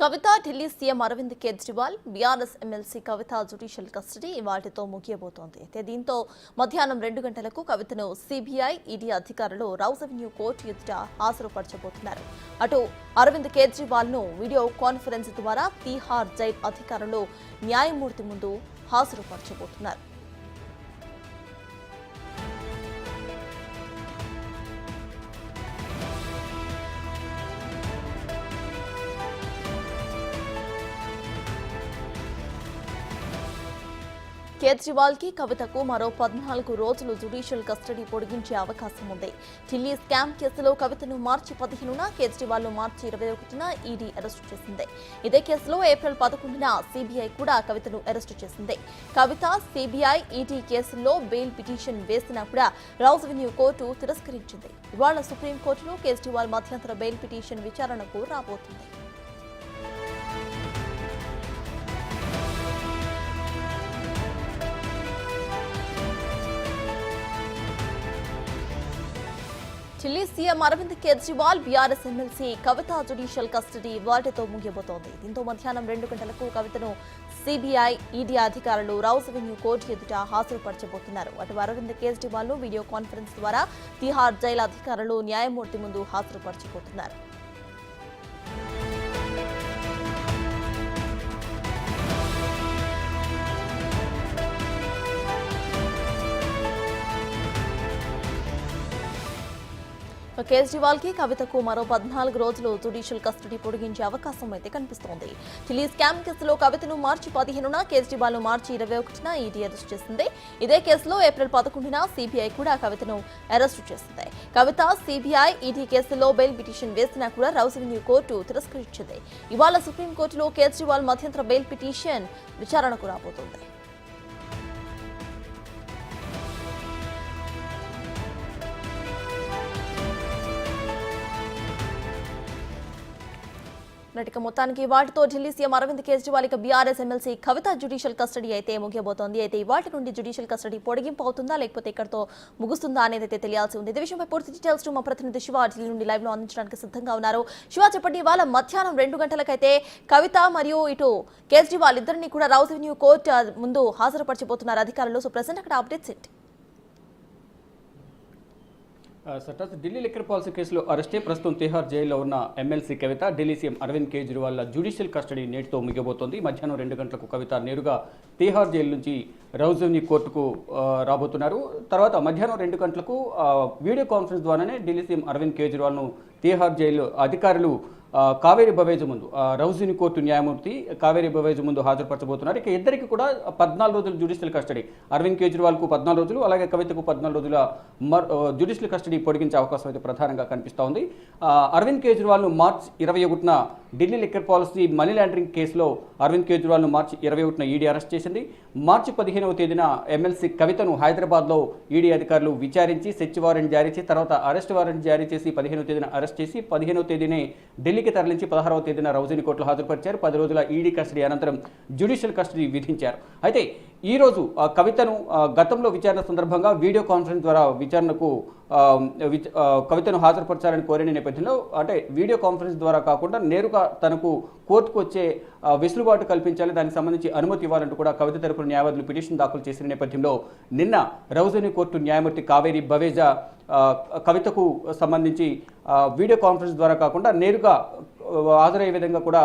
కవిత Delhi CM Arvind Kejriwal BRS MLC Kavitha judicial custody ఇవాళతో ముగియబోతోంది. అయితే దీంతో మధ్యాహ్నం 2 గంటలకు కవితను సిబిఐ, ఈడీ అధికారులు రౌస్ అవెన్యూ కోర్టు ఎదుట హాజరుపరచబోతున్నారు. అటు అరవింద్ కేజ్రీవాల్ ను వీడియో కాన్ఫరెన్స్ ద్వారా తీహార్ జైల్ అధికారులు న్యాయమూర్తి ముందు హాజరుపరచబోతున్నారు. కేజ్రీవాల్ కి కవితకు మరో 14 రోజులు జ్యుడిషియల్ కస్టడీ పొడిగించే అవకాశం ఉంది. ఢిల్లీ స్కామ్ కేసులో కవితను మార్చి 15న, కేజ్రీవాల్ ను మార్చి 21న ఈడీ అరెస్టు చేసింది. ఇదే కేసులో ఏప్రిల్ 11న సిబిఐ కూడా కవితను అరెస్టు చేసింది. కవిత, సిబిఐ, ఈడీ కేసుల్లో బెయిల్ పిటిషన్ వేసినా కూడా రౌస్ అవెన్యూ కోర్టు తిరస్కరించింది. ఇవాళ సుప్రీంకోర్టులో కేజ్రీవాల్ మధ్యంతర బెయిల్ పిటిషన్ విచారణకు రాబోతుంది. Delhi CM Arvind Kejriwal BRS MLC Kavitha judicial custody ఇవాళతో ముగియబోతోంది. దీంతో మధ్యాహ్నం 2 గంటలకు కవితను సిబిఐ, ఈడీ అధికారులు రౌస్ అవెన్యూ కోర్టు ఎదుట హాజరుపరచబోతున్నారు. అటు అరవింద్ కేజ్రీవాల్ ను వీడియో కాన్ఫరెన్స్ ద్వారా తిహార్ జైలు అధికారులు న్యాయమూర్తి ముందు హాజరుపరచబోతున్నారు. కేజ్రీవాల్ కి కవితకు మరో 14 రోజులు జ్యుడిషియల్ కస్టడీ పొడిగించే అవకాశం అయితే కనిపిస్తోంది. ఢిల్లీ స్కామ్ కేసులో కవితను మార్చి 15న, కేజ్రీవాల్ ను మార్చి 21న ఈడీ అరెస్ట్ చేసింది. ఇదే కేసులో ఏప్రిల్ 11న సిబిఐ కూడా కవితను అరెస్టు చేసింది. కవిత, సిబిఐ, ఈడీ కేసులో బెయిల్ పిటిషన్ వేసినా కూడా రౌస్ అవెన్యూ కోర్టు తిరస్కరించింది. ఇవాళ సుప్రీంకోర్టులో కేజ్రీవాల్ మధ్యంతర బెయిల్ పిటిషన్ విచారణకు రాబోతోంది. నటిక మొత్తానికి వాటితో Delhi CM Arvind Kejriwal BRS MLC Kavitha judicial custody అయితే ముగియబోతోంది. అయితే ఇవాటి నుండి జ్యుడిషియల్ కస్టడీ పొడిగింపు అవుతుందా లేకపోతే ఇక్కడతో ముగుస్తుందా అనేది అయితే తెలియాల్సి ఉంది. ఇదే విషయంపై పూర్తి డీటెయిల్స్ మా ప్రతినిధి శివ ఢిల్లీ నుండి లైవ్ లో అందించడానికి సిద్ధంగా ఉన్నారు. శివ, చెప్పండి, ఇవాళ మధ్యాహ్నం 2 గంటలకైతే కవిత మరియు ఇటు కేజ్రీవాల్ ఇద్దరిని కూడా రౌస్ అవెన్యూ కోర్టు ముందు హాజరుపరచబోతున్నారు అధికారులు. సో ప్రెసెంట్ అక్కడ అప్డేట్స్ ఏంటి? ఢిల్లీ లిక్కర్ పాలసీ కేసులో అరెస్టే ప్రస్తుతం తిహార్ జైల్లో ఉన్న MLC Kavitha Delhi CM Arvind Kejriwal judicial custody నేటితో ముగియబోతోంది. మధ్యాహ్నం 2 గంటలకు కవిత నేరుగా తిహార్ జైలు నుంచి రౌస్ అవెన్యూ కోర్టుకు రాబోతున్నారు. తర్వాత మధ్యాహ్నం 2 గంటలకు వీడియో కాన్ఫరెన్స్ ద్వారానే ఢిల్లీ సీఎం అరవింద్ కేజ్రీవాల్ను తిహార్ జైలు అధికారులు కావేరీ బవేజ్ ముందు, రౌస్ అవెన్యూ కోర్టు న్యాయమూర్తి కావేరీ బవేజ్ ముందు హాజరుపరచబోతున్నారు. ఇక ఇద్దరికి కూడా 14 రోజుల జ్యుడిషియల్ కస్టడీ, అరవింద్ కేజ్రీవాల్కు 14 రోజులు, అలాగే కవితకు 14 రోజుల జ్యుడిషియల్ కస్టడీ పొడిగించే అవకాశం అయితే ప్రధానంగా కనిపిస్తూ ఉంది. అరవింద్ కేజ్రీవాల్ను మార్చి 21న Delhi liquor policy money laundering కేసులో అరవింద్ కేజ్రీవాల్ను మార్చి 21న ఈడీ అరెస్ట్ చేసింది. మార్చి 15వ తేదీన ఎమ్మెల్సీ కవితను హైదరాబాద్లో ఈడీ అధికారులు విచారించి సెర్చ్ వారెంట్ జారీ చేసి తర్వాత అరెస్ట్ వారెంట్ జారీ చేసి 15వ తేదీన అరెస్ట్ చేసి 15వ తేదీనే ఢిల్లీకి తరలించి 16వ తేదీన రౌస్ అవెన్యూ కోర్టులో హాజరుపరిచారు. 10 రోజుల ఈడీ కస్టడీ అనంతరం జ్యుడిషియల్ కస్టడీ విధించారు. అయితే ఈ రోజు కవితను గతంలో విచారణ సందర్భంగా వీడియో కాన్ఫరెన్స్ ద్వారా విచారణకు కవితను హాజరుపరచాలని కోరిన నేపథ్యంలో, అంటే వీడియో కాన్ఫరెన్స్ ద్వారా కాకుండా నేరుగా తనకు కోర్టుకు వచ్చే వెసులుబాటు కల్పించాలి, దానికి సంబంధించి అనుమతి ఇవ్వాలంటూ కూడా కవిత తరపున న్యాయవాదులు పిటిషన్ దాఖలు చేసిన నేపథ్యంలో నిన్న రౌస్ అవెన్యూ కోర్టు న్యాయమూర్తి కావేరీ బవేజా కవితకు సంబంధించి వీడియో కాన్ఫరెన్స్ ద్వారా కాకుండా నేరుగా హాజరయ్యే విధంగా కూడా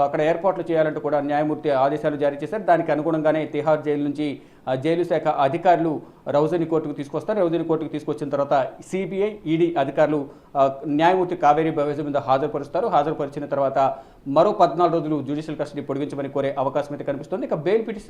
అక్కడ ఏర్పాట్లు చేయాలంటూ కూడా న్యాయమూర్తి ఆదేశాలు జారీ చేశారు. దానికి అనుగుణంగానే తిహార్ జైలు నుంచి జైలు శాఖ అధికారులు రౌస్ అవెన్యూ కోర్టుకు తీసుకొస్తారు. రౌస్ అవెన్యూ కోర్టుకు తీసుకొచ్చిన తర్వాత సిబిఐ, ఈడీ అధికారులు న్యాయమూర్తి కావేరీ బవేజ్ మీద హాజరుపరుస్తారు. హాజరుపరిచిన తర్వాత మరో 14 రోజులు జ్యుడిషియల్ కస్టడీ పొడిగించమని కోరే అవకాశం అయితే కనిపిస్తుంది. ఇక బెయిల్ పిటిషన్